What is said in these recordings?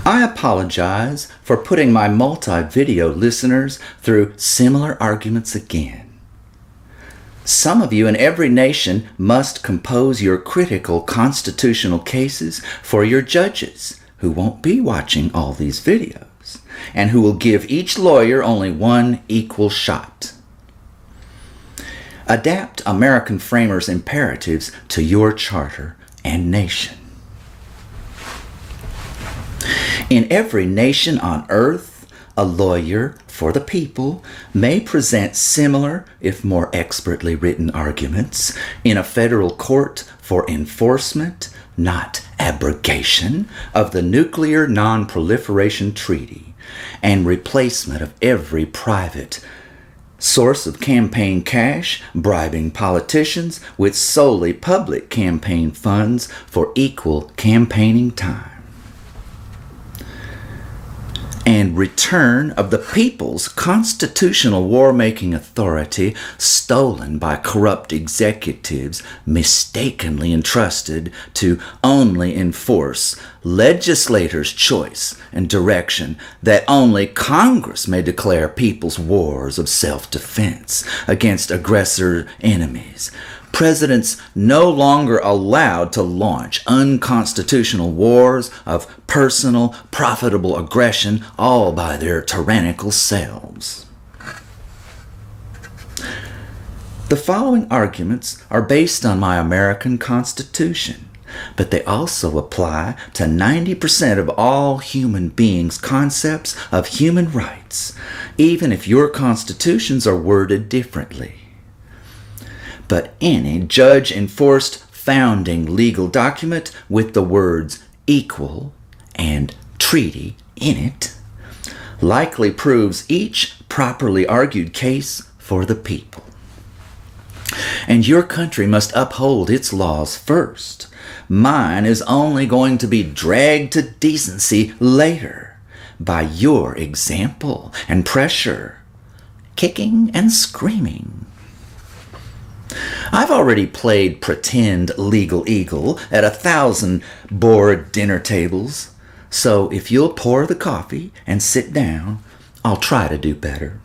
I apologize for putting my multi-video listeners through similar arguments again. Some of you in every nation must compose your critical constitutional cases for your judges, who won't be watching all these videos, and who will give each lawyer only one equal shot. Adapt American framers' imperatives to your charter and nation. In every nation on earth, a lawyer for the people may present similar, if more expertly written arguments in a federal court for enforcement, not abrogation, of the Nuclear Non-Proliferation Treaty and replacement of every private source of campaign cash, bribing politicians with solely public campaign funds for equal campaigning time. And return of the people's constitutional war-making authority stolen by corrupt executives mistakenly entrusted to only enforce legislators' choice and direction that only Congress may declare people's wars of self-defense against aggressor enemies. Presidents no longer allowed to launch unconstitutional wars of personal, profitable aggression all by their tyrannical selves. The following arguments are based on my American Constitution, but they also apply to 90% of all human beings' concepts of human rights, even if your constitutions are worded differently. But any judge-enforced founding legal document with the words equal and treaty in it likely proves each properly argued case for the people. And your country must uphold its laws first. Mine is only going to be dragged to decency later by your example and pressure, kicking and screaming. I've already played pretend legal eagle at 1,000 board dinner tables, so if you'll pour the coffee and sit down, I'll try to do better.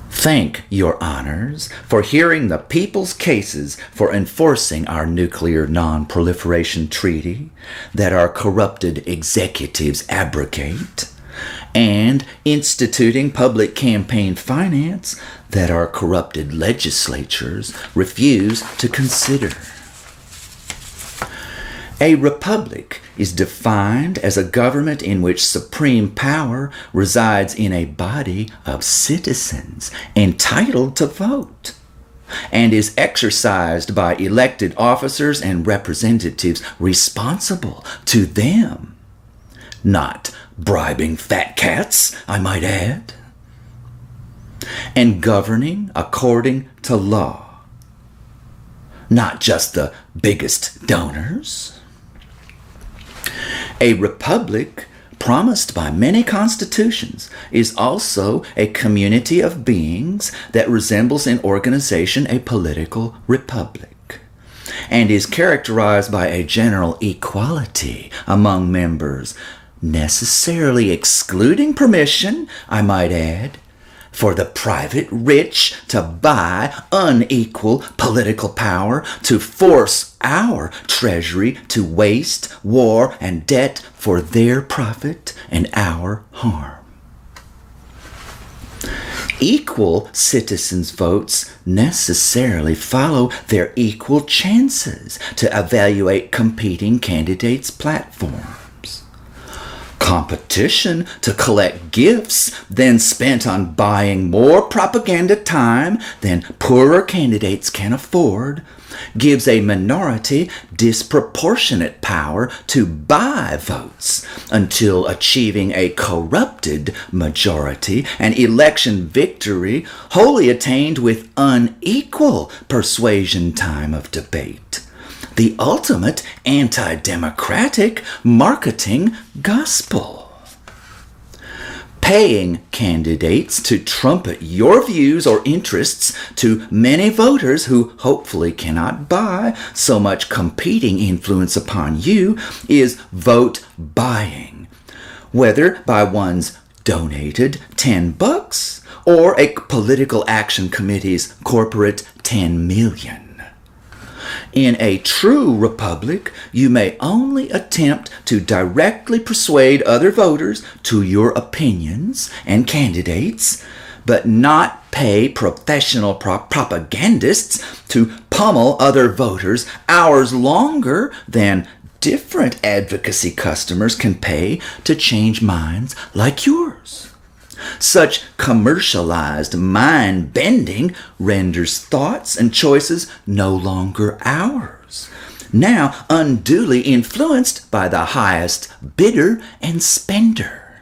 Thank your honors for hearing the people's cases for enforcing our Nuclear Non-Proliferation Treaty that our corrupted executives abrogate, and instituting public campaign finance that our corrupted legislatures refuse to consider. A republic is defined as a government in which supreme power resides in a body of citizens entitled to vote, and is exercised by elected officers and representatives responsible to them, not bribing fat cats, I might add, and governing according to law, not just the biggest donors. A republic promised by many constitutions is also a community of beings that resembles in organization a political republic, and is characterized by a general equality among members, necessarily excluding permission, I might add, for the private rich to buy unequal political power to force our treasury to waste, war, and debt for their profit and our harm. Equal citizens' votes necessarily follow their equal chances to evaluate competing candidates' platforms. Competition to collect gifts then spent on buying more propaganda time than poorer candidates can afford gives a minority disproportionate power to buy votes until achieving a corrupted majority and election victory wholly attained with unequal persuasion time of debate. The ultimate anti-democratic marketing gospel. paying candidates to trumpet your views or interests to many voters who hopefully cannot buy so much competing influence upon you is vote buying, whether by one's donated $10 or a political action committee's corporate $10 million. In a true republic, you may only attempt to directly persuade other voters to your opinions and candidates, but not pay professional propagandists to pummel other voters hours longer than different advocacy customers can pay to change minds like yours. Such commercialized mind bending renders thoughts and choices no longer ours, now unduly influenced by the highest bidder and spender.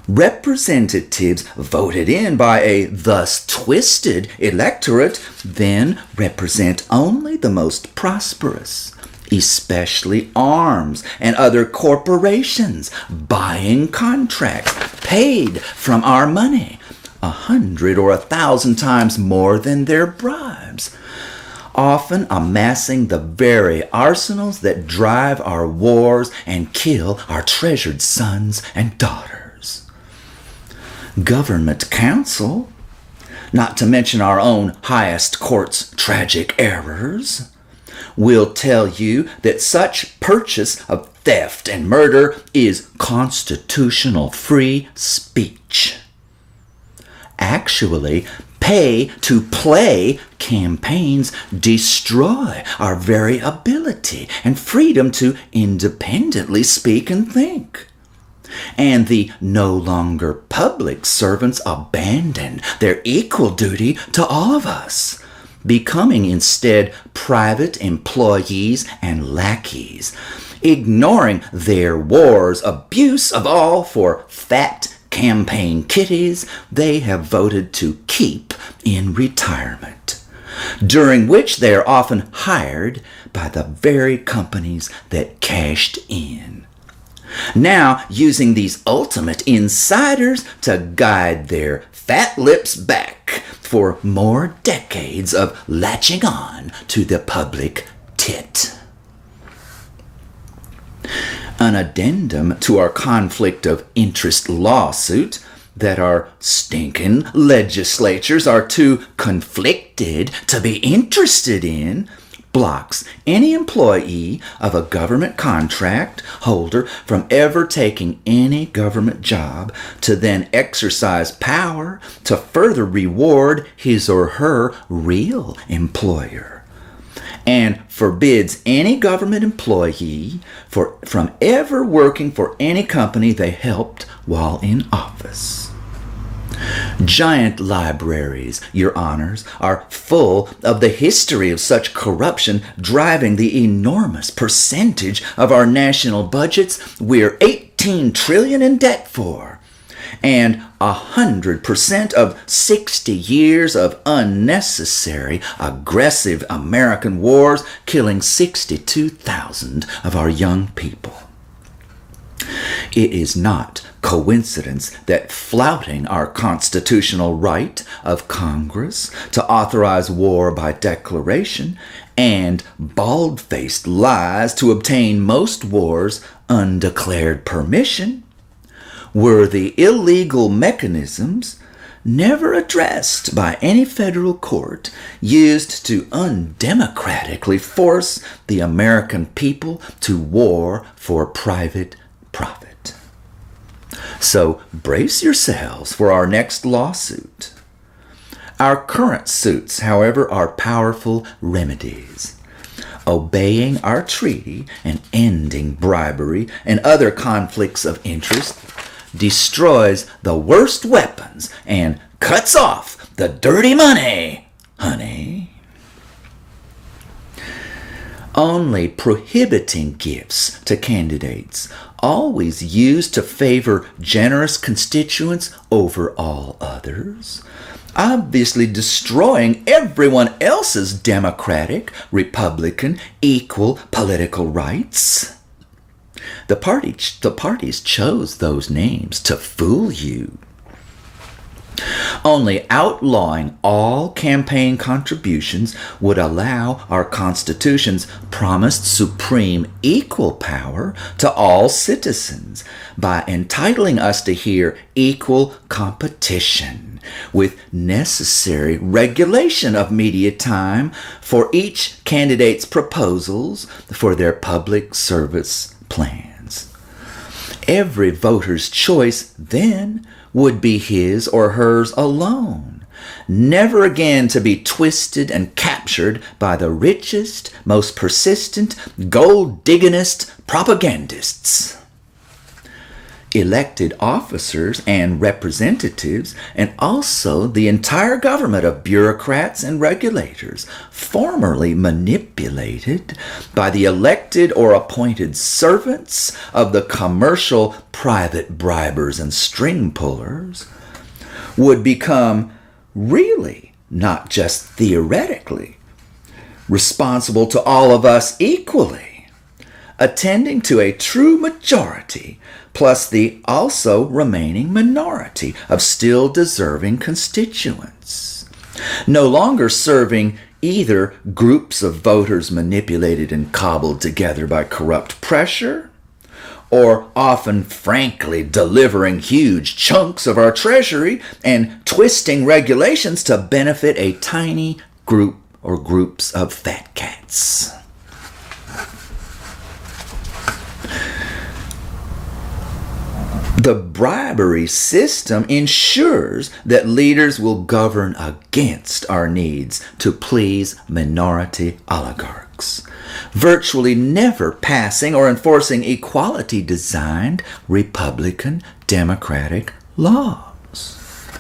Representatives voted in by a thus twisted electorate then represent only the most prosperous, especially arms and other corporations buying contracts paid from our money 100 or 1,000 times more than their bribes, often amassing the very arsenals that drive our wars and kill our treasured sons and daughters. Government counsel, not to mention our own highest court's tragic errors, will tell you that such purchase of theft and murder is constitutional free speech. Actually, pay to play campaigns destroy our very ability and freedom to independently speak and think. And the no longer public servants abandon their equal duty to all of us, becoming instead private employees and lackeys, ignoring their war's abuse of all for fat campaign kitties they have voted to keep in retirement, during which they are often hired by the very companies that cashed in. Now using these ultimate insiders to guide their fat lips back for more decades of latching on to the public tit. An addendum to our conflict of interest lawsuit that our stinking legislatures are too conflicted to be interested in blocks any employee of a government contract holder from ever taking any government job to then exercise power to further reward his or her real employer, and forbids any government employee from ever working for any company they helped while in office. Giant libraries, your honors, are full of the history of such corruption driving the enormous percentage of our national budgets we're 18 trillion in debt for, and 100% of 60 years of unnecessary, aggressive American wars killing 62,000 of our young people. It is not coincidence that flouting our constitutional right of Congress to authorize war by declaration and bald-faced lies to obtain most wars undeclared permission were the illegal mechanisms never addressed by any federal court used to undemocratically force the American people to war for private profit. So brace yourselves for our next lawsuit. Our current suits, however, are powerful remedies. Obeying our treaty and ending bribery and other conflicts of interest destroys the worst weapons and cuts off the dirty money, honey. Only prohibiting gifts to candidates, always used to favor generous constituents over all others, obviously destroying everyone else's democratic, republican, equal political rights. The parties chose those names to fool you. Only outlawing all campaign contributions would allow our Constitution's promised supreme equal power to all citizens by entitling us to hear equal competition with necessary regulation of media time for each candidate's proposals for their public service plans. Every voter's choice then would be his or hers alone, never again to be twisted and captured by the richest, most persistent, gold-digginest propagandists. Elected officers and representatives, and also the entire government of bureaucrats and regulators, formerly manipulated by the elected or appointed servants of the commercial private bribers and string pullers, would become really, not just theoretically, responsible to all of us equally, attending to a true majority plus the also remaining minority of still deserving constituents, no longer serving either groups of voters manipulated and cobbled together by corrupt pressure, or often frankly delivering huge chunks of our treasury and twisting regulations to benefit a tiny group or groups of fat cats. The bribery system ensures that leaders will govern against our needs to please minority oligarchs, virtually never passing or enforcing equality-designed Republican democratic laws.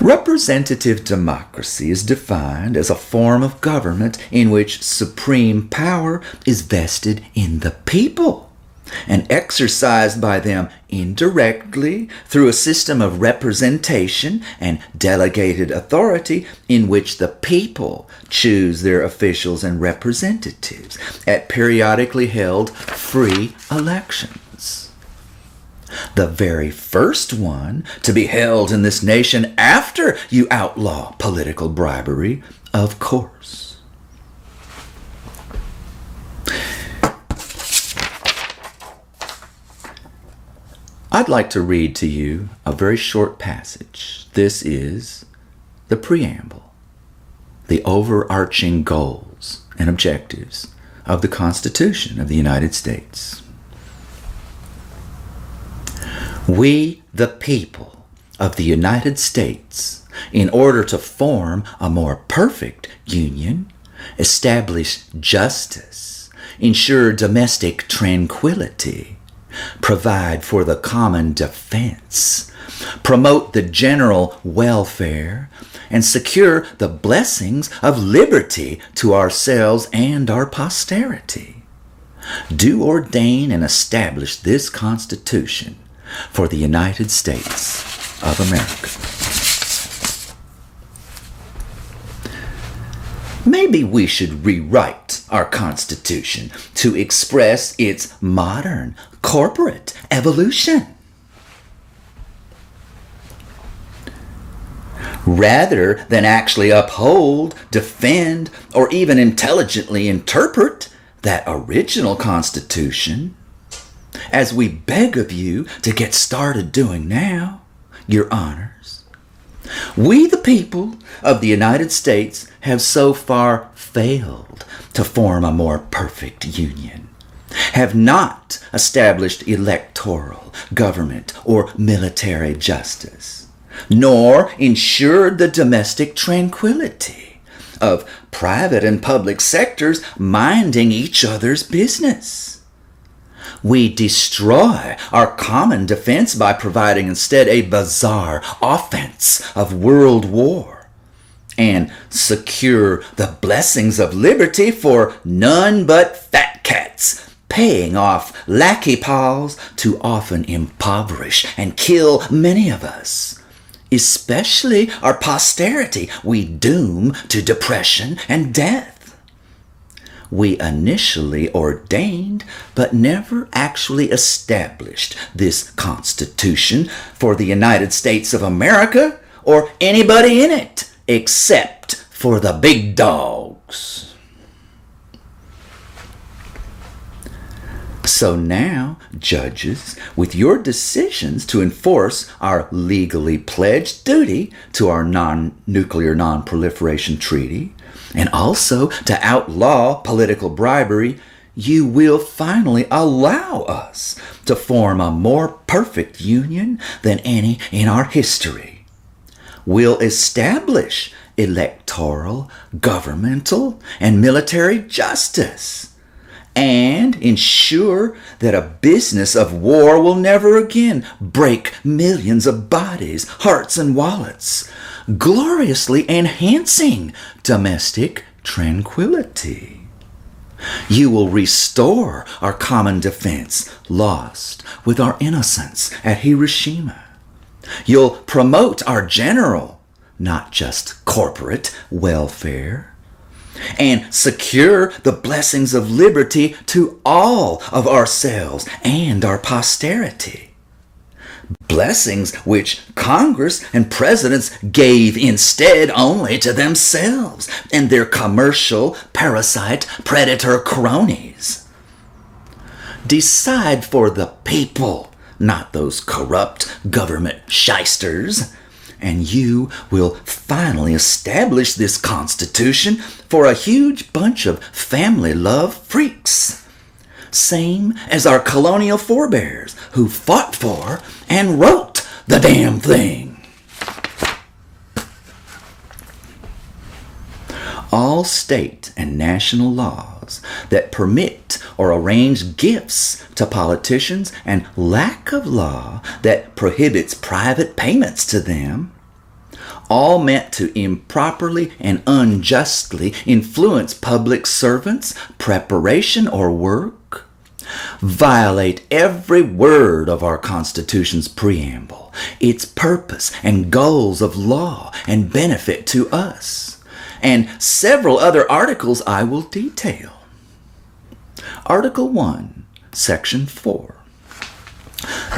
Representative democracy is defined as a form of government in which supreme power is vested in the people and exercised by them indirectly through a system of representation and delegated authority in which the people choose their officials and representatives at periodically held free elections. The very first one to be held in this nation after you outlaw political bribery, of course. I'd like to read to you a very short passage. This is the preamble, the overarching goals and objectives of the Constitution of the United States. We, the people of the United States, in order to form a more perfect union, establish justice, ensure domestic tranquility, provide for the common defense, promote the general welfare, and secure the blessings of liberty to ourselves and our posterity, do ordain and establish this Constitution for the United States of America. Maybe we should rewrite our Constitution to express its modern corporate evolution. Rather than actually uphold, defend, or even intelligently interpret that original Constitution, as we beg of you to get started doing now, Your Honors, we, the people of the United States, have so far failed to form a more perfect union, have not established electoral, government, or military justice, nor ensured the domestic tranquility of private and public sectors minding each other's business. We destroy our common defense by providing instead a bizarre offense of world war, and secure the blessings of liberty for none but fat cats, paying off lackey pals to often impoverish and kill many of us, especially our posterity we doom to depression and death. we initially ordained but never actually established this Constitution for the United States of America or anybody in it except for the big dogs. So now, judges, with your decisions to enforce our legally pledged duty to our non-nuclear non-proliferation treaty, and also to outlaw political bribery, you will finally allow us to form a more perfect union than any in our history. We'll establish electoral, governmental, and military justice, and ensure that a business of war will never again break millions of bodies, hearts, and wallets, gloriously enhancing domestic tranquility. You will restore our common defense lost with our innocence at Hiroshima. You'll promote our general, not just corporate, welfare, and secure the blessings of liberty to all of ourselves and our posterity. Blessings which Congress and presidents gave instead only to themselves and their commercial, parasite, predator cronies. Decide for the people, not those corrupt government shysters, and you will finally establish this Constitution for a huge bunch of family love freaks, same as our colonial forebears who fought for and wrote the damn thing. All state and national laws that permit or arrange gifts to politicians and lack of law that prohibits private payments to them, all meant to improperly and unjustly influence public servants' preparation or work, violate every word of our Constitution's preamble, its purpose and goals of law and benefit to us, and several other articles I will detail. Article 1, Section 4.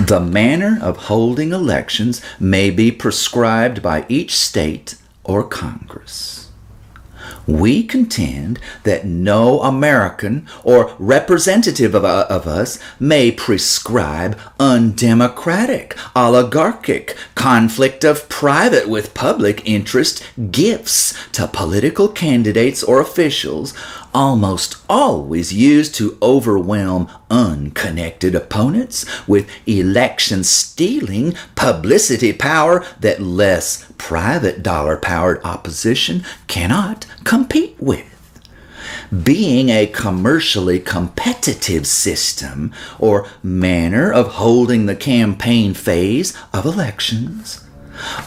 The manner of holding elections may be prescribed by each state or Congress. We contend that no American or representative of us may prescribe undemocratic, oligarchic, conflict of private with public interest gifts to political candidates or officials, almost always used to overwhelm unconnected opponents with election-stealing publicity power that less private dollar-powered opposition cannot compete with. Being a commercially competitive system or manner of holding the campaign phase of elections,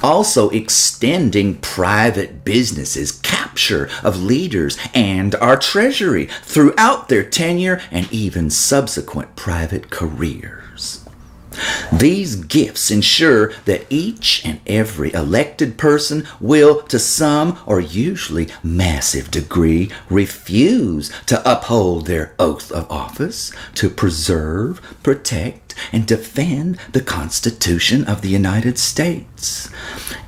also extending private businesses' capture of leaders and our treasury throughout their tenure and even subsequent private careers. These gifts ensure that each and every elected person will, to some or usually massive degree, refuse to uphold their oath of office to preserve, protect, and defend the Constitution of the United States,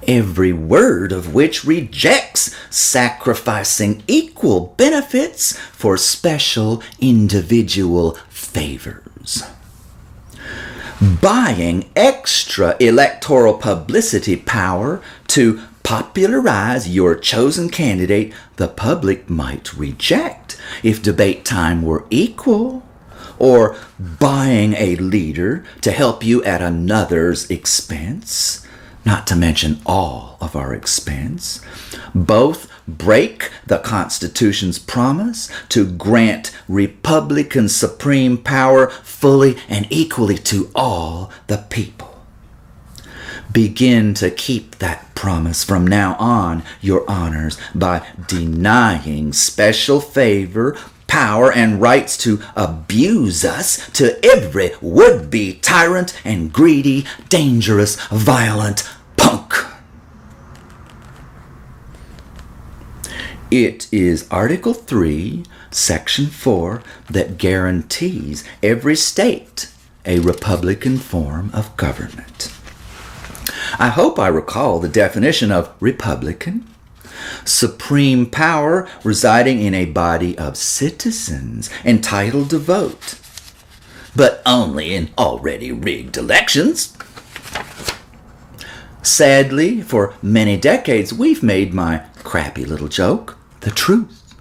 every word of which rejects sacrificing equal benefits for special individual favors. Buying extra electoral publicity power to popularize your chosen candidate the public might reject if debate time were equal, or buying a leader to help you at another's expense, not to mention all of our expense, both break the Constitution's promise to grant Republican supreme power fully and equally to all the people. Begin to keep that promise from now on, your honors, by denying special favor, power, and rights to abuse us to every would-be tyrant and greedy, dangerous, violent punk. It is Article 3, Section 4 that guarantees every state a Republican form of government. I hope I recall the definition of Republican. Supreme power residing in a body of citizens entitled to vote, but only in already rigged elections. Sadly, for many decades, we've made my crappy little joke the truth.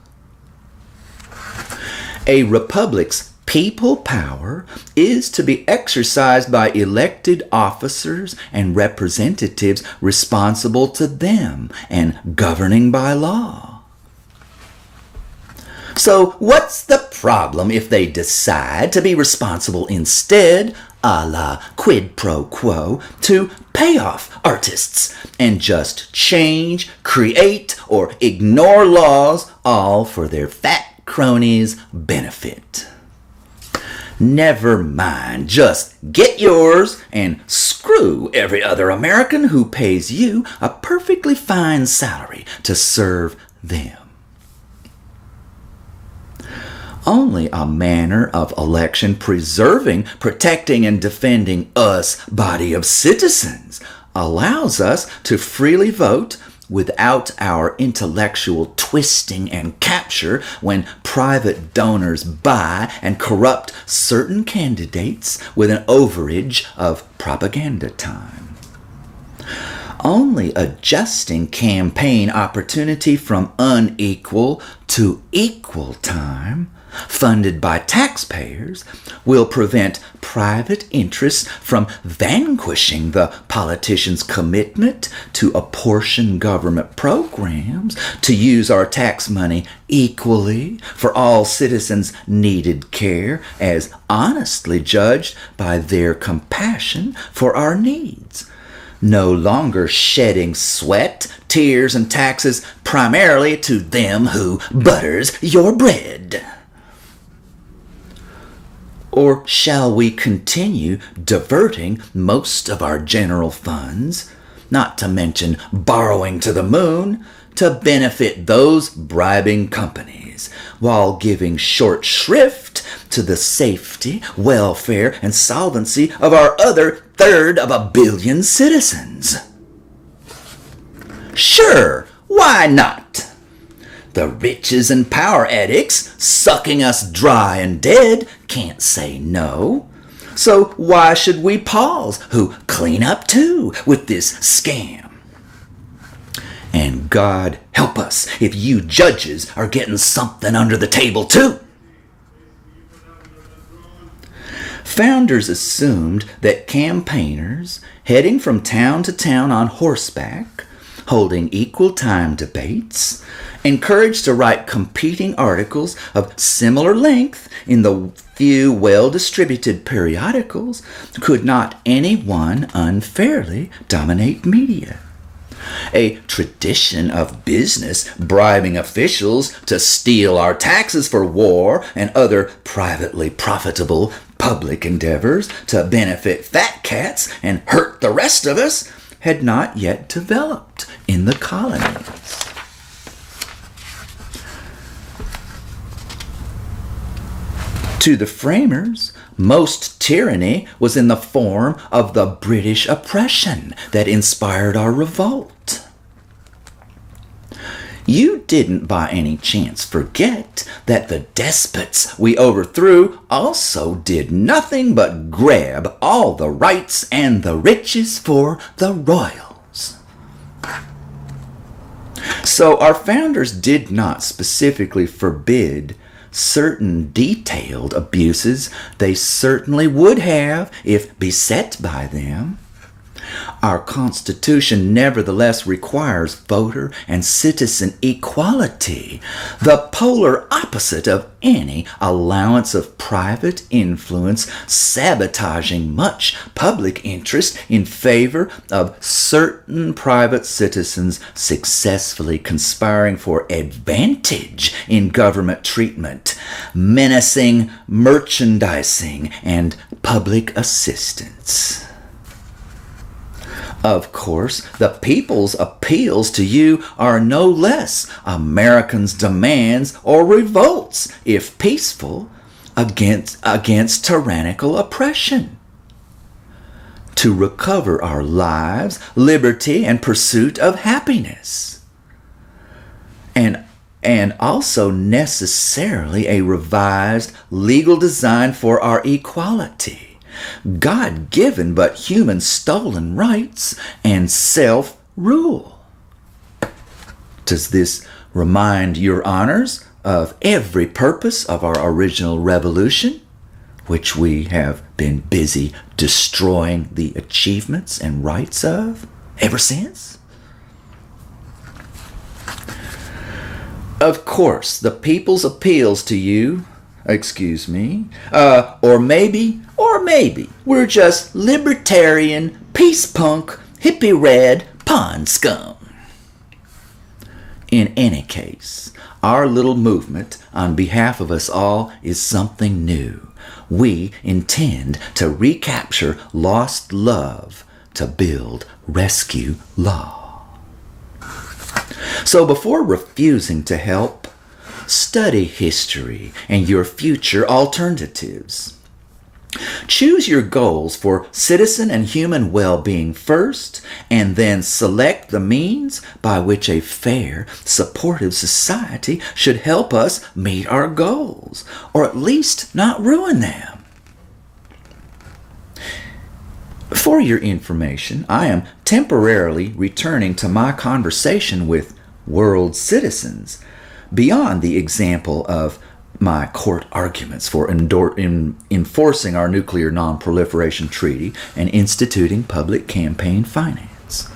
A republic's people power is to be exercised by elected officers and representatives responsible to them and governing by law. So what's the problem if they decide to be responsible instead, a la quid pro quo, to pay off artists and just change, create, or ignore laws, all for their fat cronies' benefit? Never mind, just get yours and screw every other American who pays you a perfectly fine salary to serve them. Only a manner of election preserving, protecting, and defending us, body of citizens, allows us to freely vote without our intellectual twisting and capture when private donors buy and corrupt certain candidates with an overage of propaganda time. Only adjusting campaign opportunity from unequal to equal time, funded by taxpayers, will prevent private interests from vanquishing the politicians' commitment to apportion government programs to use our tax money equally for all citizens' needed care as honestly judged by their compassion for our needs. No longer shedding sweat, tears, and taxes primarily to them who butters your bread. Or shall we continue diverting most of our general funds, not to mention borrowing to the moon, to benefit those bribing companies, while giving short shrift to the safety, welfare, and solvency of our other 1/3 of a billion citizens? Sure, why not? The riches and power addicts sucking us dry and dead can't say no. So why should we pause who clean up too with this scam? And God help us if you judges are getting something under the table too. Founders assumed that campaigners heading from town to town on horseback, holding equal time debates, encouraged to write competing articles of similar length in the few well-distributed periodicals, could not any one unfairly dominate media. A tradition of business bribing officials to steal our taxes for war and other privately profitable public endeavors to benefit fat cats and hurt the rest of us had not yet developed in the colonies. To the framers, most tyranny was in the form of the British oppression that inspired our revolt. You didn't by any chance forget that the despots we overthrew also did nothing but grab all the rights and the riches for the royals. So our founders did not specifically forbid certain detailed abuses they certainly would have if beset by them. Our Constitution nevertheless requires voter and citizen equality, the polar opposite of any allowance of private influence sabotaging much public interest in favor of certain private citizens successfully conspiring for advantage in government treatment, menacing merchandising, and public assistance. Of course, the people's appeals to you are no less Americans' demands or revolts, if peaceful, against tyrannical oppression. To recover our lives, liberty, and pursuit of happiness. And also necessarily a revised legal design for our equality. God-given but human stolen rights and self-rule. Does this remind your honors of every purpose of our original revolution, which we have been busy destroying the achievements and rights of ever since? Of course, the people's appeals to you, or maybe we're just libertarian, peace punk, hippie red pond scum. In any case, our little movement on behalf of us all is something new. We intend to recapture lost love to build rescue law. So before refusing to help, study history and your future alternatives. Choose your goals for citizen and human well-being first, and then select the means by which a fair, supportive society should help us meet our goals, or at least not ruin them. For your information, I am temporarily returning to my conversation with world citizens beyond the example of my court arguments for enforcing our nuclear non-proliferation treaty and instituting public campaign finance.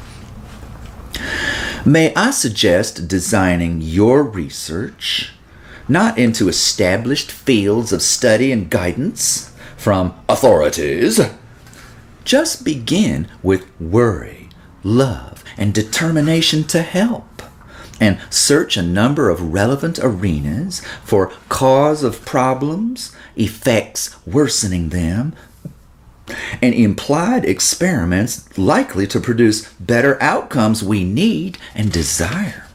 May I suggest designing your research not into established fields of study and guidance from authorities. Just begin with worry, love, and determination to help, and search a number of relevant arenas for cause of problems, effects worsening them, and implied experiments likely to produce better outcomes we need and desire.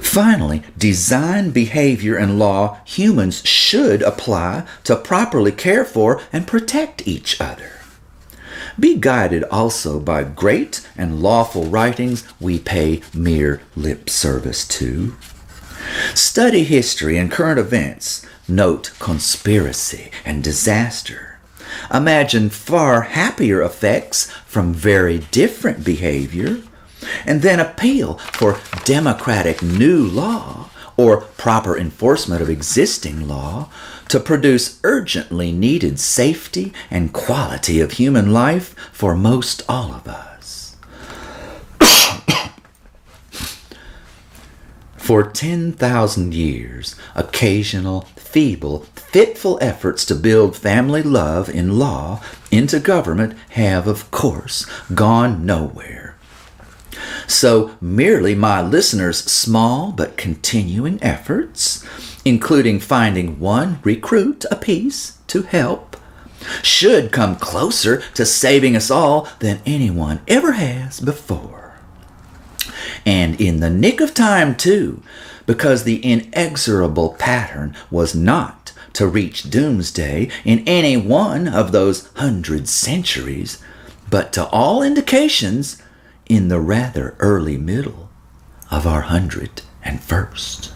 Finally, design behavior and law humans should apply to properly care for and protect each other. Be guided also by great and lawful writings we pay mere lip service to. Study history and current events. Note conspiracy and disaster. Imagine far happier effects from very different behavior. And then appeal for democratic new law or proper enforcement of existing law to produce urgently needed safety and quality of human life for most all of us. For 10,000 years, occasional, feeble, fitful efforts to build family love in law into government have, of course, gone nowhere. So merely my listeners' small but continuing efforts, including finding one recruit apiece to help, should come closer to saving us all than anyone ever has before. And in the nick of time, too, because the inexorable pattern was not to reach doomsday in any one of those 100 centuries, but to all indications in the rather early middle of our 101st.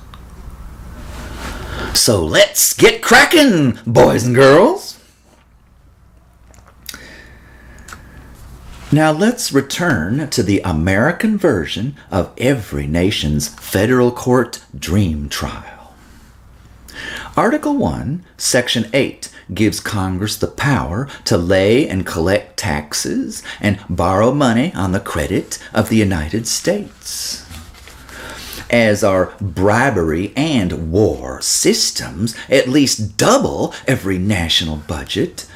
So let's get cracking, boys and girls. Now let's return to the American version of every nation's federal court dream trial. Article 1, Section 8 gives Congress the power to lay and collect taxes and borrow money on the credit of the United States. As our bribery and war systems at least double every national budget,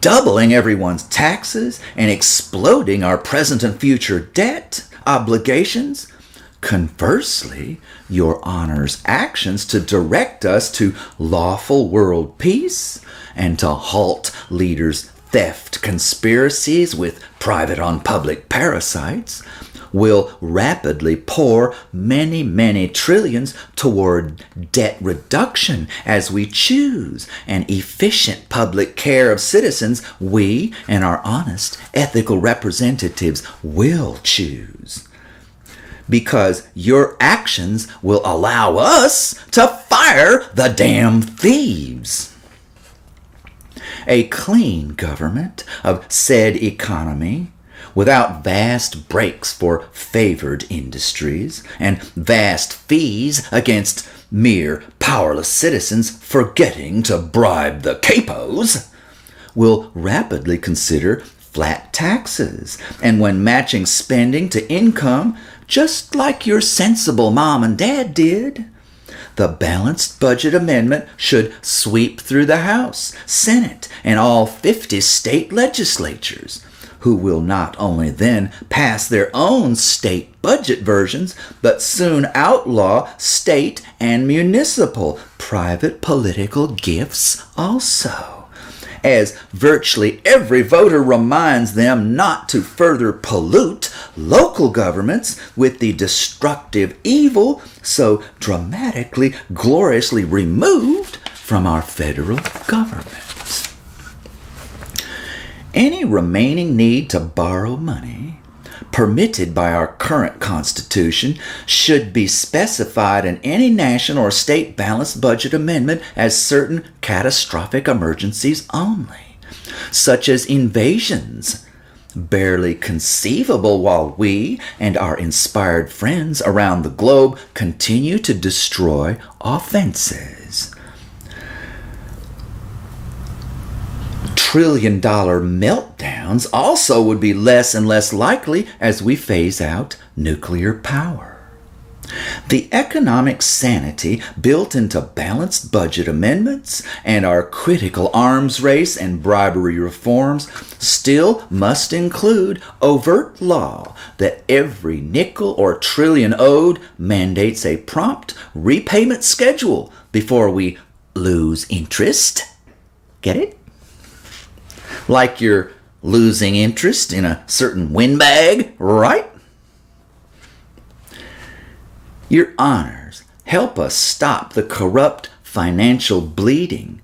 doubling everyone's taxes and exploding our present and future debt obligations, conversely, your Honor's actions to direct us to lawful world peace and to halt leaders' theft conspiracies with private on public parasites, will rapidly pour many, many trillions toward debt reduction as we choose an efficient public care of citizens we and our honest, ethical representatives will choose. Because your actions will allow us to fire the damn thieves. A clean government of said economy, without vast breaks for favored industries and vast fees against mere powerless citizens forgetting to bribe the capos, will rapidly consider flat taxes, and when matching spending to income, just like your sensible mom and dad did, the balanced budget amendment should sweep through the House, Senate, and all 50 state legislatures, who will not only then pass their own state budget versions, but soon outlaw state and municipal private political gifts also, as virtually every voter reminds them not to further pollute local governments with the destructive evil so dramatically, gloriously removed from our federal government. Any remaining need to borrow money, permitted by our current Constitution, should be specified in any national or state balanced budget amendment as certain catastrophic emergencies only, such as invasions, barely conceivable while we and our inspired friends around the globe continue to destroy offenses. Trillion-dollar meltdowns also would be less and less likely as we phase out nuclear power. The economic sanity built into balanced budget amendments and our critical arms race and bribery reforms still must include overt law that every nickel or trillion owed mandates a prompt repayment schedule before we lose interest. Get it? Like you're losing interest in a certain windbag, right? Your honors, help us stop the corrupt financial bleeding.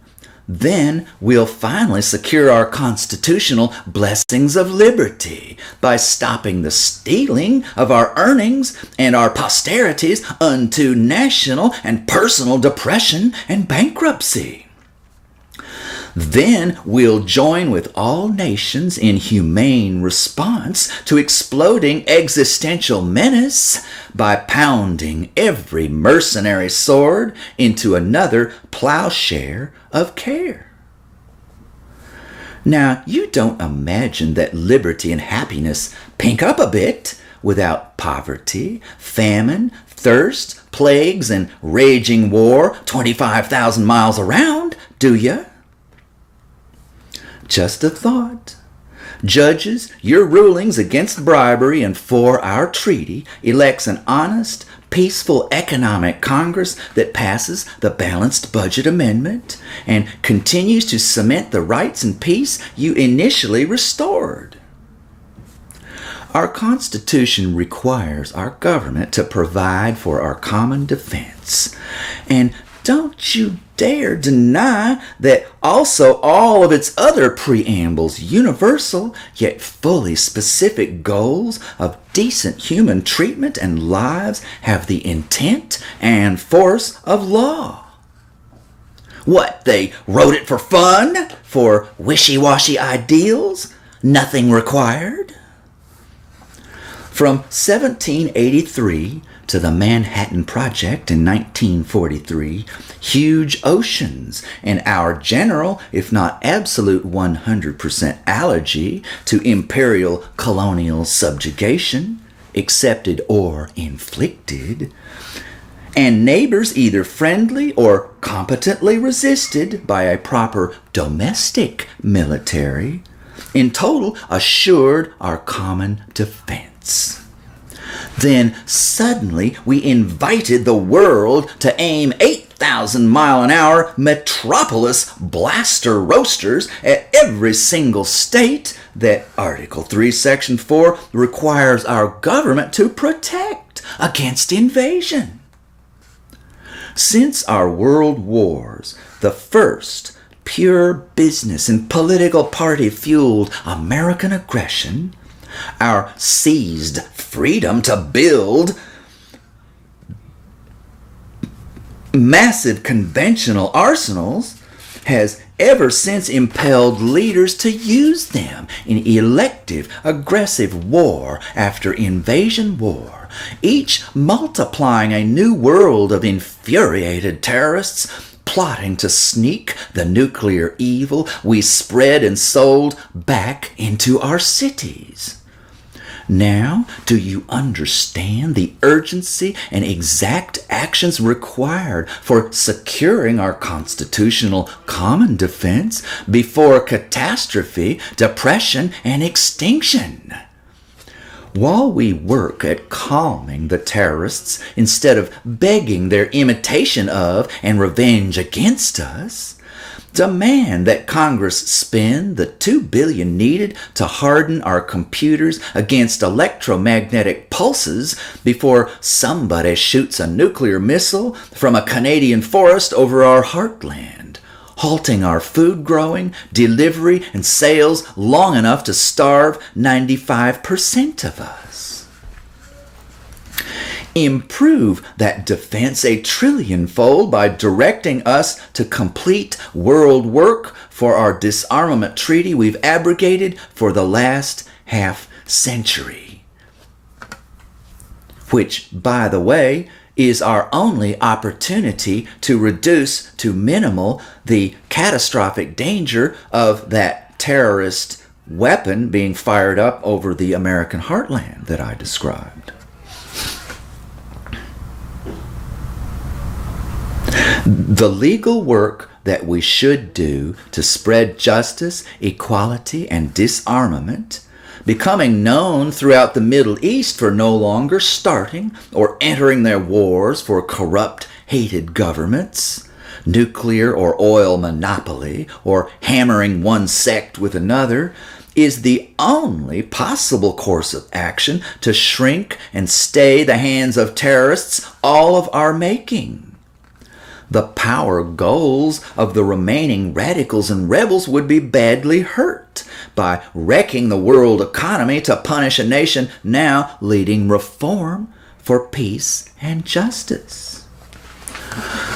Then we'll finally secure our constitutional blessings of liberty by stopping the stealing of our earnings and our posterities unto national and personal depression and bankruptcy. Then we'll join with all nations in humane response to exploding existential menace by pounding every mercenary sword into another plowshare of care. Now, you don't imagine that liberty and happiness pink up a bit without poverty, famine, thirst, plagues, and raging war 25,000 miles around, do you? Just a thought. Judges, your rulings against bribery and for our treaty elects an honest, peaceful economic Congress that passes the balanced budget amendment and continues to cement the rights and peace you initially restored. Our Constitution requires our government to provide for our common defense. And don't you dare deny that also all of its other preambles, universal yet fully specific goals of decent human treatment and lives, have the intent and force of law. What, they wrote it for fun? For wishy-washy ideals? Nothing required? From 1783 to the Manhattan Project in 1943, huge oceans and our general, if not absolute 100% allergy to imperial colonial subjugation, accepted or inflicted, and neighbors either friendly or competently resisted by a proper domestic military, in total assured our common defense. Then suddenly we invited the world to aim 8 5,000-mile-an-hour metropolis blaster roasters at every single state that Article 3, Section 4 requires our government to protect against invasion. Since our world wars, the first pure business and political party-fueled American aggression, our seized freedom to build massive conventional arsenals, has ever since impelled leaders to use them in elective, aggressive war after invasion war, each multiplying a new world of infuriated terrorists plotting to sneak the nuclear evil we spread and sold back into our cities. Now, do you understand the urgency and exact actions required for securing our constitutional common defense before catastrophe, depression, and extinction? While we work at calming the terrorists instead of begging their imitation of and revenge against us, demand that Congress spend the $2 billion needed to harden our computers against electromagnetic pulses before somebody shoots a nuclear missile from a Canadian forest over our heartland, halting our food growing, delivery, and sales long enough to starve 95% of us. Improve that defense a trillionfold by directing us to complete world work for our disarmament treaty we've abrogated for the last half century. Which, by the way, is our only opportunity to reduce to minimal the catastrophic danger of that terrorist weapon being fired up over the American heartland that I described. The legal work that we should do to spread justice, equality, and disarmament, becoming known throughout the Middle East for no longer starting or entering their wars for corrupt, hated governments, nuclear or oil monopoly, or hammering one sect with another, is the only possible course of action to shrink and stay the hands of terrorists all of our making. The power goals of the remaining radicals and rebels would be badly hurt by wrecking the world economy to punish a nation now leading reform for peace and justice.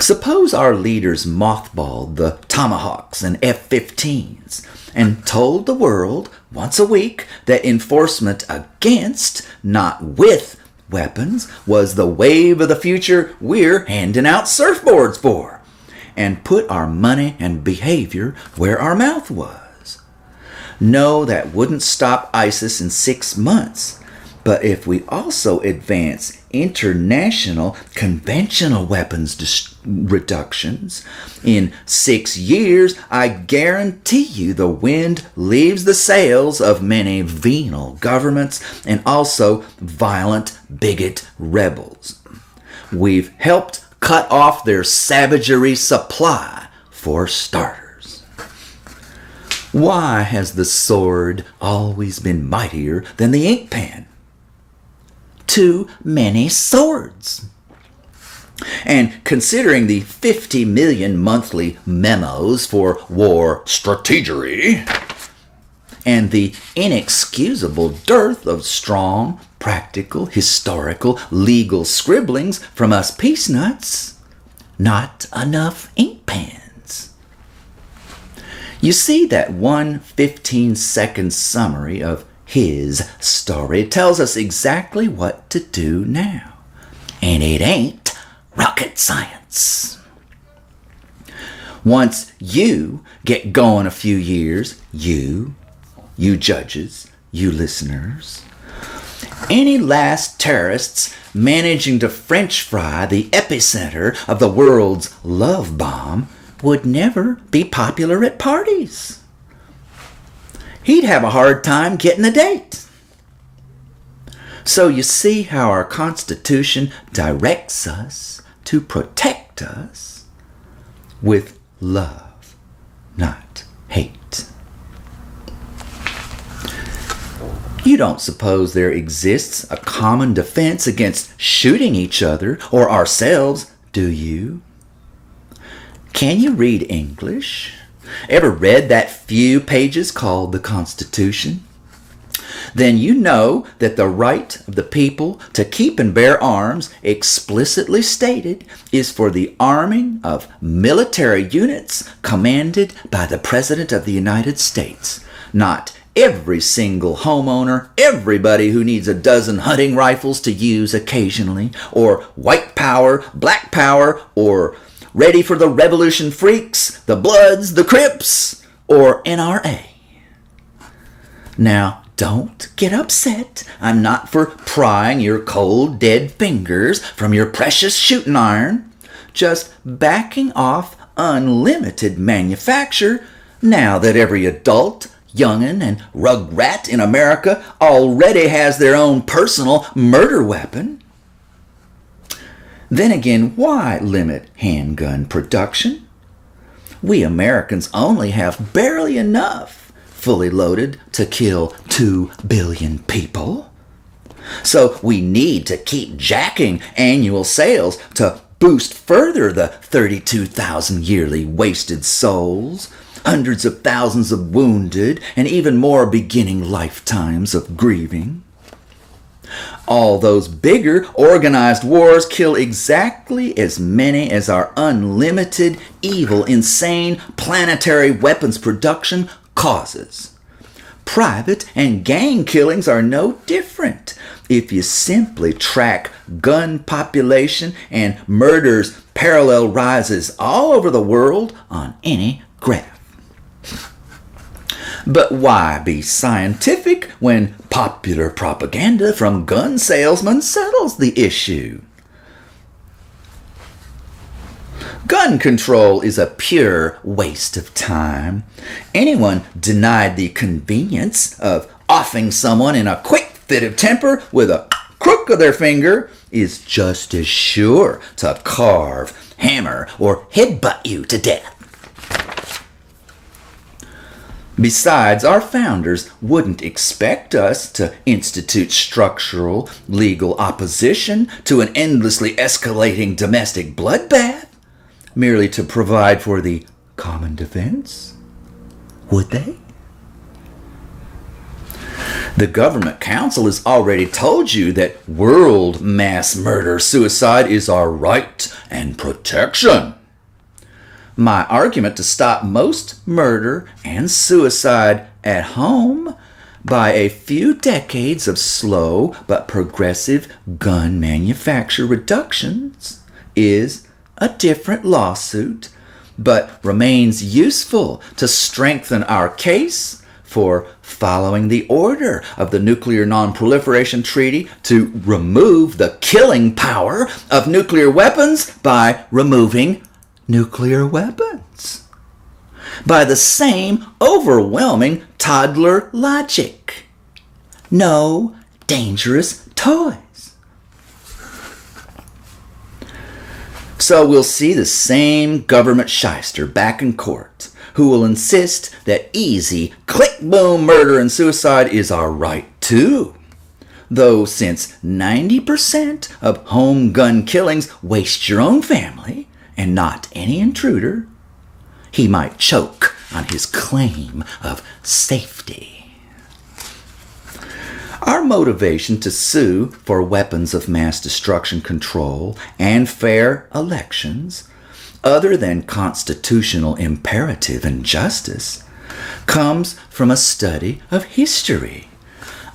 Suppose our leaders mothballed the Tomahawks and F-15s and told the world once a week that enforcement against, not with, weapons was the wave of the future we're handing out surfboards for, and put our money and behavior where our mouth was. No, that wouldn't stop ISIS in 6 months, but if we also advance international conventional weapons reductions, in 6 years, I guarantee you the wind leaves the sails of many venal governments and also violent bigot rebels. We've helped cut off their savagery supply, for starters. Why has the sword always been mightier than the ink pen? Too many swords. And considering the 50 million monthly memos for war strategery and the inexcusable dearth of strong, practical, historical, legal scribblings from us peace nuts, not enough ink pens. You see, that one 15-second summary of his story tells us exactly what to do now. And it ain't rocket science. Once you get going a few years, you judges, you listeners, any last terrorists managing to French fry the epicenter of the world's love bomb would never be popular at parties. He'd have a hard time getting a date. So you see how our Constitution directs us to protect us with love, not hate. You don't suppose there exists a common defense against shooting each other or ourselves, do you? Can you read English? Ever read that few pages called the Constitution? Then you know that the right of the people to keep and bear arms, explicitly stated, is for the arming of military units commanded by the President of the United States, not every single homeowner, everybody who needs a dozen hunting rifles to use occasionally, or white power, black power, or ready for the revolution freaks, the Bloods, the Crips, or NRA. Now, don't get upset. I'm not for prying your cold, dead fingers from your precious shooting iron. Just backing off unlimited manufacture now that every adult, young'un, and rugrat in America already has their own personal murder weapon. Then again, why limit handgun production? We Americans only have barely enough fully loaded to kill 2 billion people. So we need to keep jacking annual sales to boost further the 32,000 yearly wasted souls, hundreds of thousands of wounded, and even more beginning lifetimes of grieving. All those bigger organized wars kill exactly as many as our unlimited, evil, insane planetary weapons production causes. Private and gang killings are no different if you simply track gun population and murders parallel rises all over the world on any graph. But why be scientific when popular propaganda from gun salesmen settles the issue? Gun control is a pure waste of time. Anyone denied the convenience of offing someone in a quick fit of temper with a crook of their finger is just as sure to carve, hammer, or headbutt you to death. Besides, our founders wouldn't expect us to institute structural, legal opposition to an endlessly escalating domestic bloodbath, merely to provide for the common defense, would they? The Government Council has already told you that world mass murder suicide is our right and protection. My argument to stop most murder and suicide at home by a few decades of slow but progressive gun manufacture reductions is a different lawsuit, but remains useful to strengthen our case for following the order of the Nuclear Non-Proliferation Treaty to remove the killing power of nuclear weapons by removing nuclear weapons. By the same overwhelming toddler logic. No dangerous toys. So we'll see the same government shyster back in court who will insist that easy click-boom murder and suicide is our right too. Though since 90% of home gun killings waste your own family and not any intruder, he might choke on his claim of safety. Our motivation to sue for weapons of mass destruction control and fair elections, other than constitutional imperative and justice, comes from a study of history.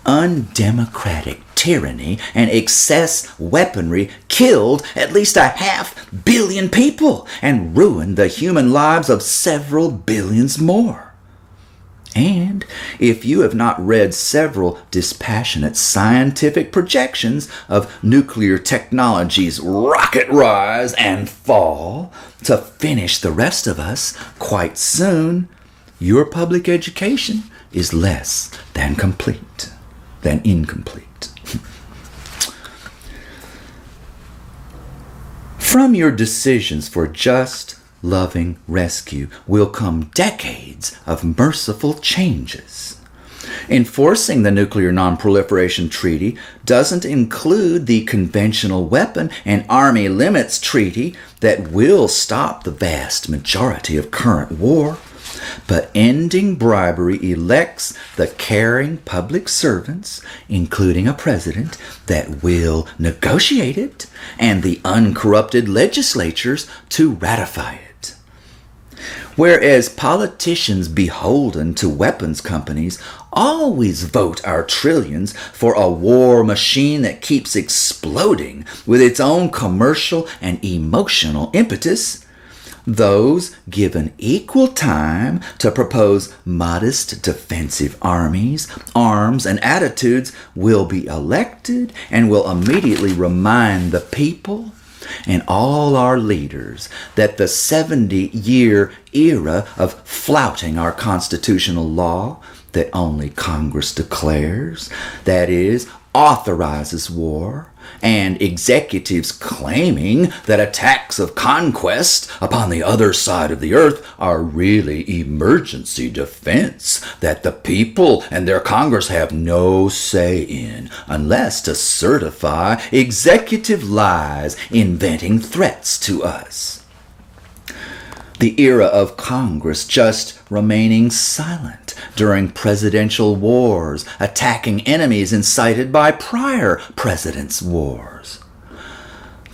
Undemocratic tyranny and excess weaponry killed at least 500 million people and ruined the human lives of several billions more. And if you have not read several dispassionate scientific projections of nuclear technology's rocket rise and fall to finish the rest of us quite soon, your public education is less than complete, than incomplete. From your decisions for just, loving rescue will come decades of merciful changes. Enforcing the Nuclear Non-Proliferation Treaty doesn't include the Conventional Weapon and Army Limits Treaty that will stop the vast majority of current war. But ending bribery elects the caring public servants, including a president, that will negotiate it, and the uncorrupted legislatures to ratify it. Whereas politicians beholden to weapons companies always vote our trillions for a war machine that keeps exploding with its own commercial and emotional impetus, those given equal time to propose modest defensive armies, arms, and attitudes will be elected and will immediately remind the people and all our leaders that the 70-year era of flouting our constitutional law that only Congress declares, that is, authorizes war, and executives claiming that attacks of conquest upon the other side of the earth are really emergency defense that the people and their Congress have no say in, unless to certify executive lies inventing threats to us. The era of Congress just remaining silent during presidential wars, attacking enemies incited by prior presidents' wars.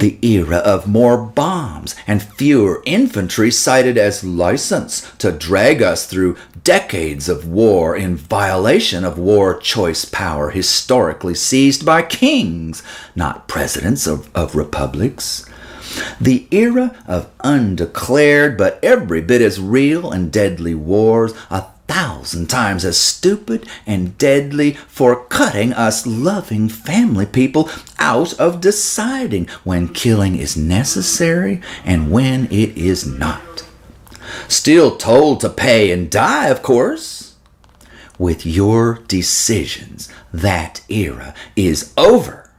The era of more bombs and fewer infantry cited as license to drag us through decades of war in violation of war choice power historically seized by kings, not presidents of republics. The era of undeclared but every bit as real and deadly wars, 1,000 times as stupid and deadly for cutting us loving family people out of deciding when killing is necessary and when it is not. Still told to pay and die, of course. With your decisions, that era is over.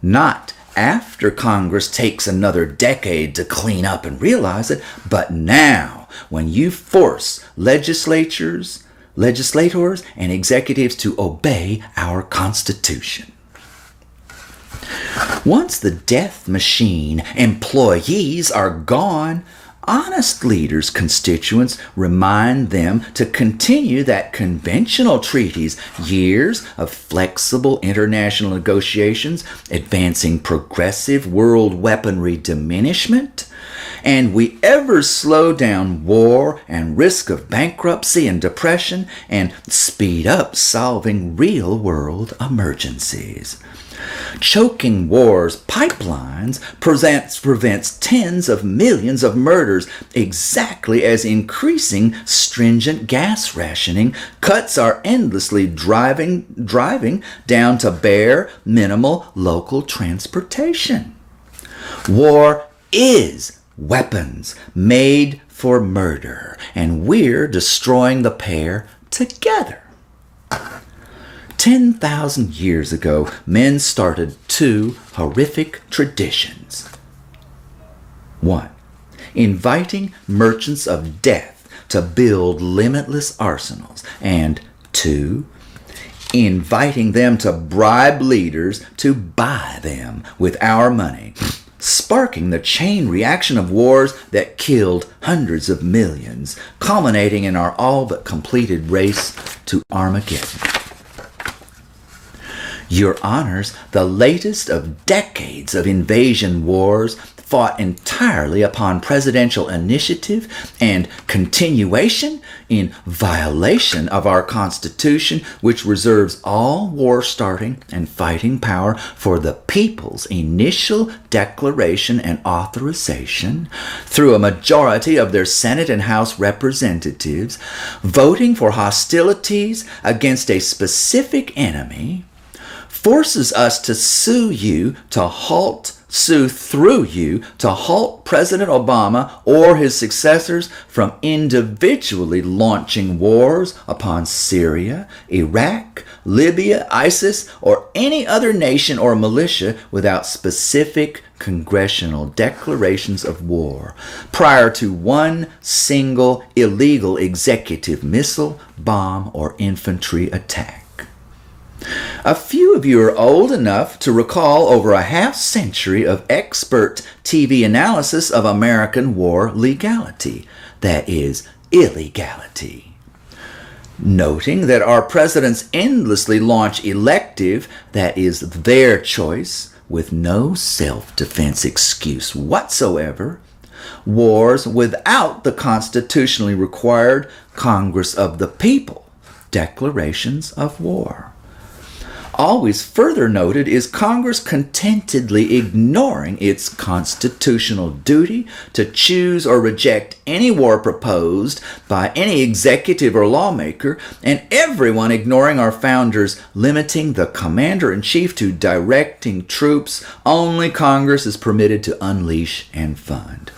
Not after Congress takes another decade to clean up and realize it, but now, when you force legislators and executives to obey our Constitution. Once the death machine employees are gone, honest leaders' constituents remind them to continue that conventional treaties, years of flexible international negotiations, advancing progressive world weaponry diminishment, and we ever slow down war and risk of bankruptcy and depression and speed up solving real-world emergencies. Choking war's pipelines prevents tens of millions of murders, exactly as increasing stringent gas rationing cuts our endlessly driving down to bare minimal local transportation. War is weapons made for murder, and we're destroying the pair together. 10,000 years ago, men started two horrific traditions. 1. Inviting merchants of death to build limitless arsenals. And 2. Inviting them to bribe leaders to buy them with our money, sparking the chain reaction of wars that killed hundreds of millions, culminating in our all but completed race to Armageddon. Your honors, the latest of decades of invasion wars fought entirely upon presidential initiative and continuation in violation of our Constitution, which reserves all war-starting and fighting power for the people's initial declaration and authorization through a majority of their Senate and House representatives, voting for hostilities against a specific enemy, forces us to sue through you to halt President Obama or his successors from individually launching wars upon Syria, Iraq, Libya, ISIS, or any other nation or militia without specific congressional declarations of war prior to one single illegal executive missile, bomb, or infantry attack. A few of you are old enough to recall over a half-century of expert TV analysis of American war legality, that is, illegality. Noting that our presidents endlessly launch elective, that is, their choice, with no self-defense excuse whatsoever, wars without the constitutionally required Congress of the People, declarations of war. Always further noted is Congress contentedly ignoring its constitutional duty to choose or reject any war proposed by any executive or lawmaker, and everyone ignoring our founders limiting the commander-in-chief to directing troops only Congress is permitted to unleash and fund.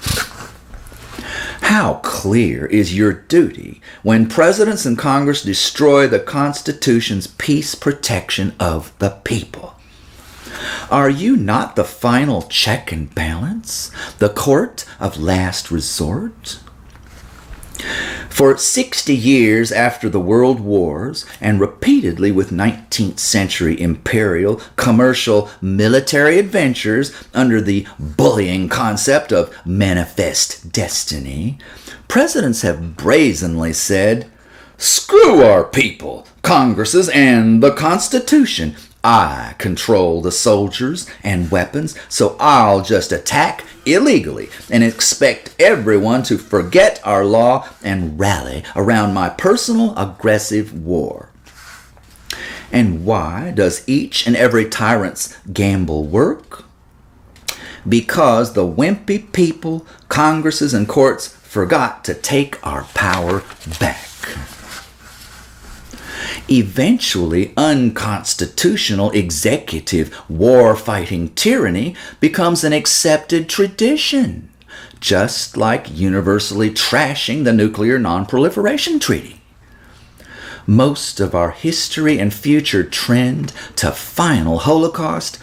How clear is your duty when presidents and Congress destroy the Constitution's peace protection of the people? Are you not the final check and balance, the court of last resort? For 60 years after the World Wars, and repeatedly with 19th century imperial, commercial, military adventures under the bullying concept of manifest destiny, presidents have brazenly said, "Screw our people, Congresses, and the Constitution. I control the soldiers and weapons, so I'll just attack illegally and expect everyone to forget our law and rally around my personal aggressive war." And why does each and every tyrant's gamble work? Because the wimpy people, Congresses, and courts forgot to take our power back. Eventually, unconstitutional executive war-fighting tyranny becomes an accepted tradition, just like universally trashing the Nuclear Non-Proliferation Treaty. Most of our history and future trend to final Holocaust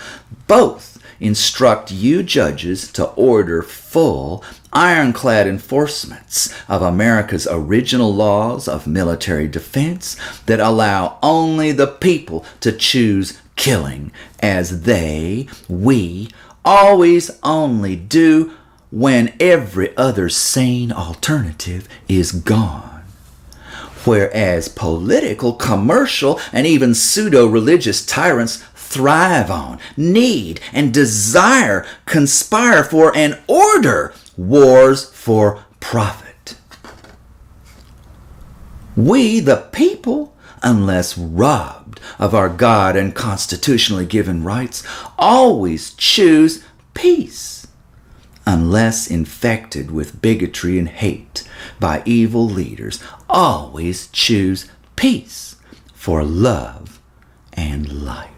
both instruct you judges to order full, ironclad enforcements of America's original laws of military defense that allow only the people to choose killing, as we always only do when every other sane alternative is gone. Whereas political, commercial, and even pseudo-religious tyrants thrive on, need, and desire, conspire for, and order wars for profit. We, the people, unless robbed of our God and constitutionally given rights, always choose peace, unless infected with bigotry and hate by evil leaders, always choose peace for love and life.